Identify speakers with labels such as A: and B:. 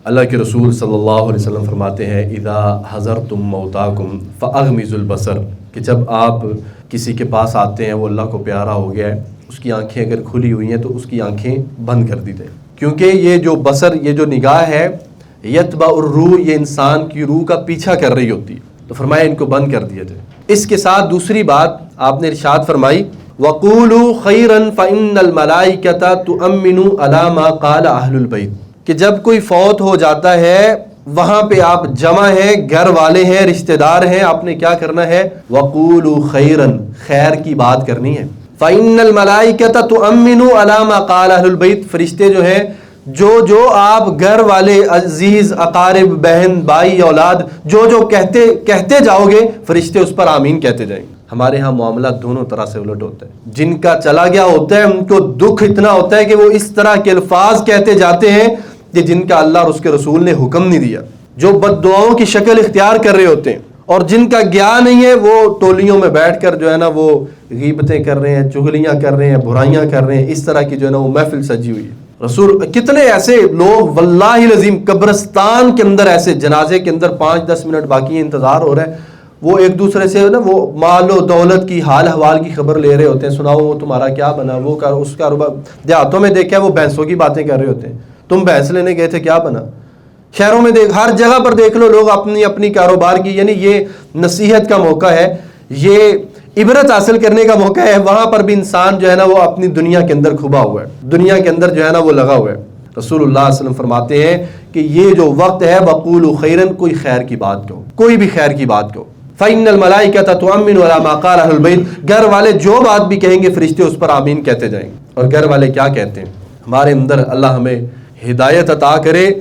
A: اللہ کے رسول صلی اللہ علیہ وسلم فرماتے ہیں اذا حضرتم موتاکم فاغمضوا البصر، کہ جب آپ کسی کے پاس آتے ہیں وہ اللہ کو پیارا ہو گیا ہے، اس کی آنکھیں اگر کھلی ہوئی ہیں تو اس کی آنکھیں بند کر دی جائیں، کیونکہ یہ جو بصر، یہ جو نگاہ ہے، یتبع الروح، یہ انسان کی روح کا پیچھا کر رہی ہوتی ہے، تو فرمایا ان کو بند کر دیا جائے۔ اس کے ساتھ دوسری بات آپ نے ارشاد فرمائی وَقُولُوا خَيْرًا فَإِنَّ الْمَلَائِكَةَ تُؤَمِّنُ عَلَى مَا قَالَ أَهْلُ الْبَيْتِ، کہ جب کوئی فوت ہو جاتا ہے وہاں پہ آپ جمع ہیں، گھر والے ہیں، رشتہ دار ہیں، آپ نے کیا کرنا ہے؟ وَقُولُوا خَيْرًا، خیر کی بات کرنی ہے۔ فَإِنَّ الْمَلَائِكَةَ تُؤَمِّنُ عَلَى مَا قَالَ أَهْلُ الْبَيْتِ، فرشتے جو ہیں جو آپ گھر والے، عزیز، اقارب، بہن، بھائی، اولاد، جو کہتے جاؤ گے فرشتے اس پر آمین کہتے جائیں گے۔ ہمارے ہاں معاملہ دونوں طرح سے الٹ ہوتا ہے، جن کا چلا گیا ہوتا ہے ان کو دکھ اتنا ہوتا ہے کہ وہ اس طرح کے الفاظ کہتے جاتے ہیں کہ جن کا اللہ اور اس کے رسول نے حکم نہیں دیا، جو بد دعاؤں کی شکل اختیار کر رہے ہوتے ہیں، اور جن کا گیا نہیں ہے وہ ٹولیوں میں بیٹھ کر جو ہے نا وہ غیبتیں کر رہے ہیں، چغلیاں کر رہے ہیں، برائیاں کر رہے ہیں، اس طرح کی جو ہے نا وہ محفل سجی ہوئی ہے۔ رسول کتنے ایسے لوگ واللہ العظیم قبرستان کے اندر، ایسے جنازے کے اندر 5-10 منٹ باقی انتظار ہو رہا ہے، وہ ایک دوسرے سے نا وہ مال و دولت کی، حال احوال کی خبر لے رہے ہوتے ہیں، سناؤ وہ تمہارا کیا بنا، وہ اس کاروبار، دیہاتوں میں دیکھا وہ بھینسوں کی باتیں کر رہے ہوتے ہیں، تم بھینس لینے گئے تھے کیا بنا، شہروں میں ہر جگہ پر دیکھ لو لوگ اپنی کاروبار کی، یعنی یہ نصیحت کا موقع ہے، یہ عبرت حاصل کرنے کا موقع ہے، وہاں پر بھی انسان جو ہے نا وہ اپنی دنیا کے اندر کھبا ہوا ہے، دنیا کے اندر جو ہے نا وہ لگا ہوا ہے۔ رسول اللہ صلی اللہ علیہ وسلم فرماتے ہیں کہ یہ جو وقت ہے وَقُولُوا خَيْرًا، کوئی خیر کی بات کہو، کوئی بھی خیر کی بات کہو۔ فَإِنَّ الْمَلَائِكَةَ تُؤَمِّنُ عَلَى مَا قَالَ أَهْلُ الْبَيْتِ، گھر والے جو بات بھی کہیں گے فرشتے اس پر آمین کہتے جائیں گے۔ اور گھر والے کیا کہتے ہیں؟ ہمارے اندر اللہ ہمیں ہدایت عطا کرے